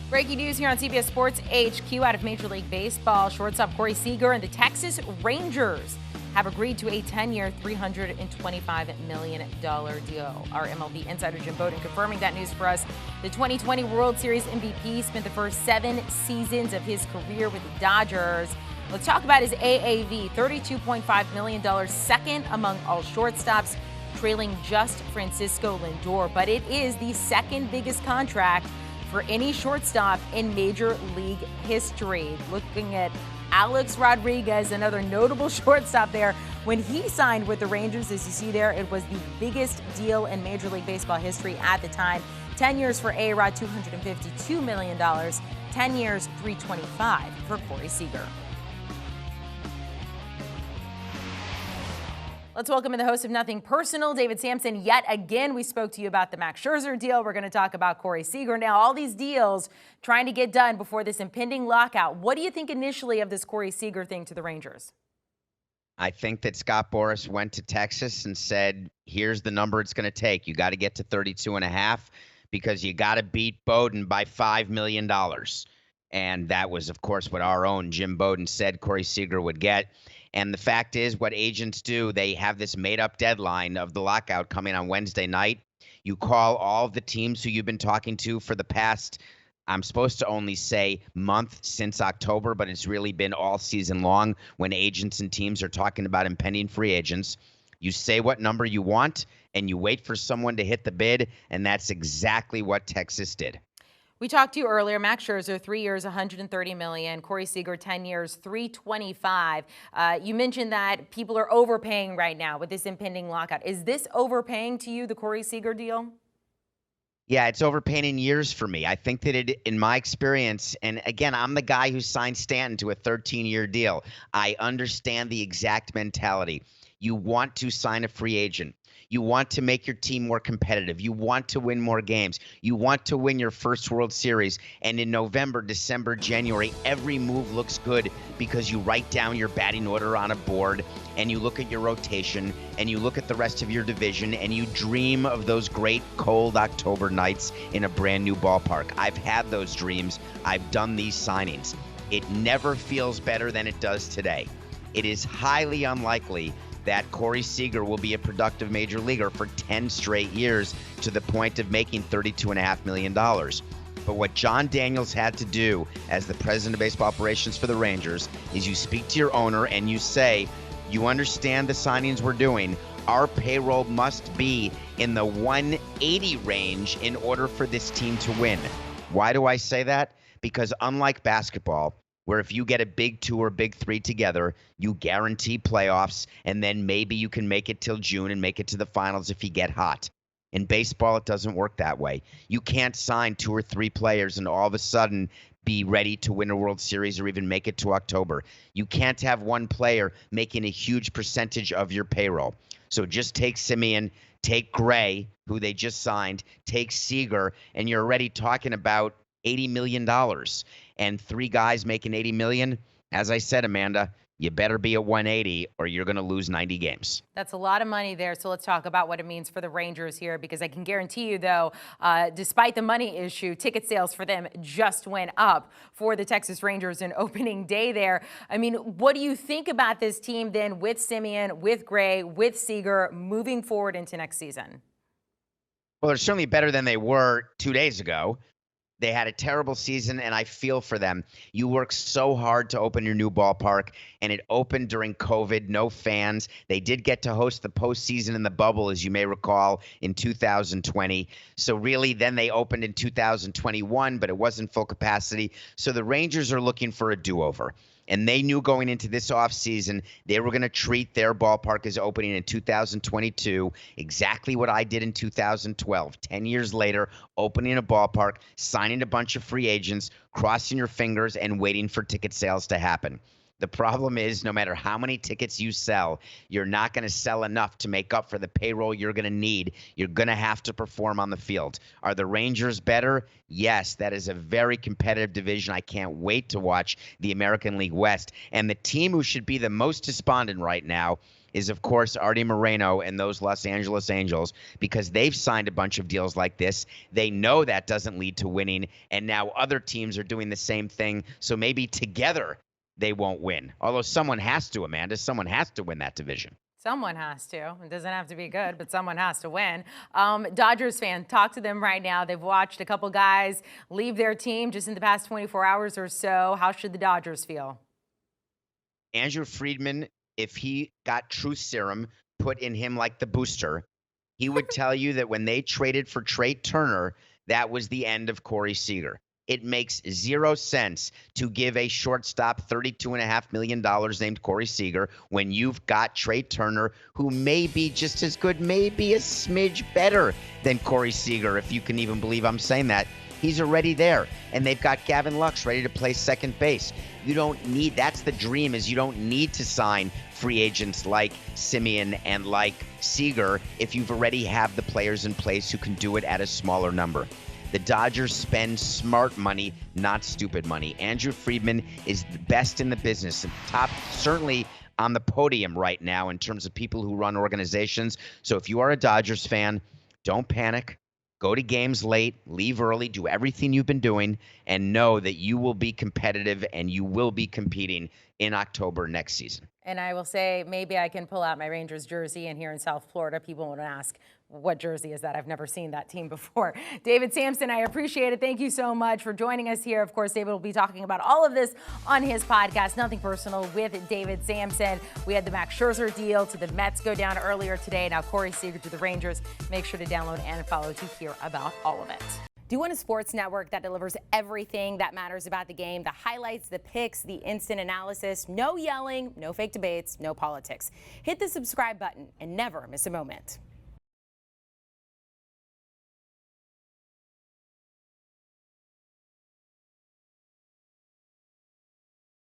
Breaking news here on CBS Sports HQ out of Major League Baseball. Shortstop Corey Seager and the Texas Rangers have agreed to a 10-year, $325 million deal. Our MLB insider Jim Bowden confirming that news for us. The 2020 World Series MVP spent the first 7 seasons of his career with the Dodgers. Let's talk about his AAV, $32.5 million, second among all shortstops, trailing just Francisco Lindor. But it is the second biggest contract for any shortstop in Major League history. Looking at Alex Rodriguez, another notable shortstop there. When he signed with the Rangers, as you see there, it was the biggest deal in Major League Baseball history at the time. 10 years for A-Rod, $252 million. 10 years, $325 for Corey Seager. Let's welcome in the host of Nothing Personal, David Samson. Yet again, we spoke to you about the Max Scherzer deal. We're going to talk about Corey Seager now. All these deals trying to get done before this impending lockout. What do you think initially of this Corey Seager thing to the Rangers? I think that Scott Boras went to Texas and said, here's the number it's going to take. You got to get to 32.5 because you got to beat Bowden by $5 million. And that was, of course, what our own Jim Bowden said Corey Seager would get. And the fact is, what agents do, they have this made-up deadline of the lockout coming on Wednesday night. You call all of the teams who you've been talking to for the past, I'm supposed to only say month since October, but it's really been all season long when agents and teams are talking about impending free agents. You say what number you want, and you wait for someone to hit the bid, and that's exactly what Texas did. We talked to you earlier. Max Scherzer, 3 years, $130 million. Corey Seager, 10 years, $325. You mentioned that people are overpaying right now with this impending lockout. Is this overpaying to you, the Corey Seager deal? Yeah, it's overpaying in years for me. I think that in my experience, and again, I'm the guy who signed Stanton to a 13-year deal. I understand the exact mentality. You want to sign a free agent. You want to make your team more competitive. You want to win more games. You want to win your first World Series. And in November, December, January, every move looks good because you write down your batting order on a board and you look at your rotation and you look at the rest of your division and you dream of those great cold October nights in a brand new ballpark. I've had those dreams. I've done these signings. It never feels better than it does today. It is highly unlikely that Corey Seager will be a productive major leaguer for 10 straight years to the point of making $32.5 million. But what John Daniels had to do as the president of baseball operations for the Rangers is you speak to your owner and you say, you understand the signings we're doing. Our payroll must be in the 180 range in order for this team to win. Why do I say that? Because unlike basketball, where if you get a big 2 or big 3 together, you guarantee playoffs, and then maybe you can make it till June and make it to the finals if you get hot. In baseball, it doesn't work that way. You can't sign 2 or 3 players and all of a sudden be ready to win a World Series or even make it to October. You can't have one player making a huge percentage of your payroll. So just take Semien, take Gray, who they just signed, take Seager, and you're already talking about $80 million. And 3 guys making $80 million, as I said, Amanda, you better be at 180 or you're going to lose 90 games. That's a lot of money there. So let's talk about what it means for the Rangers here, because I can guarantee you, though, despite the money issue, ticket sales for them just went up for the Texas Rangers in opening day there. I mean, what do you think about this team then with Semien, with Gray, with Seager moving forward into next season? Well, they're certainly better than they were 2 days ago. They had a terrible season, and I feel for them. You work so hard to open your new ballpark, and it opened during COVID, no fans. They did get to host the postseason in the bubble, as you may recall, in 2020. So really, then they opened in 2021, but it wasn't full capacity. So the Rangers are looking for a do-over. And they knew going into this offseason they were going to treat their ballpark as opening in 2022, exactly what I did in 2012. 10 years later, opening a ballpark, signing a bunch of free agents, crossing your fingers, and waiting for ticket sales to happen. The problem is, no matter how many tickets you sell, you're not going to sell enough to make up for the payroll you're going to need. You're going to have to perform on the field. Are the Rangers better? Yes, that is a very competitive division. I can't wait to watch the American League West. And the team who should be the most despondent right now is, of course, Artie Moreno and those Los Angeles Angels, because they've signed a bunch of deals like this. They know that doesn't lead to winning, and now other teams are doing the same thing. So maybe together they won't win. Although someone has to, Amanda. Someone has to win that division. Someone has to. It doesn't have to be good, but someone has to win. Dodgers fan, talk to them right now. They've watched a couple guys leave their team just in the past 24 hours or so. How should the Dodgers feel? Andrew Friedman, if he got truth serum put in him like the booster, he would tell you that when they traded for Trey Turner, that was the end of Corey Seager. It makes 0 sense to give a shortstop $32.5 million named Corey Seager when you've got Trey Turner, who may be just as good, maybe a smidge better than Corey Seager, if you can even believe I'm saying that. He's already there. And they've got Gavin Lux ready to play second base. You don't need, that's the dream, is you don't need to sign free agents like Simeon and like Seager if you've already have the players in place who can do it at a smaller number. The Dodgers spend smart money, not stupid money. Andrew Friedman is the best in the business, and top, certainly on the podium right now in terms of people who run organizations. So if you are a Dodgers fan, don't panic. Go to games late, leave early, do everything you've been doing, and know that you will be competitive and you will be competing in October next season. And I will say, maybe I can pull out my Rangers jersey, and here in South Florida, people would ask, what jersey is that? I've never seen that team before. David Samson, I appreciate it. Thank you so much for joining us here. Of course, David will be talking about all of this on his podcast, Nothing Personal with David Samson. We had the Max Scherzer deal to the Mets go down earlier today. Now Corey Seager to the Rangers. Make sure to download and follow to hear about all of it. Do you want a sports network that delivers everything that matters about the game? The highlights, the picks, the instant analysis, no yelling, no fake debates, no politics. Hit the subscribe button and never miss a moment.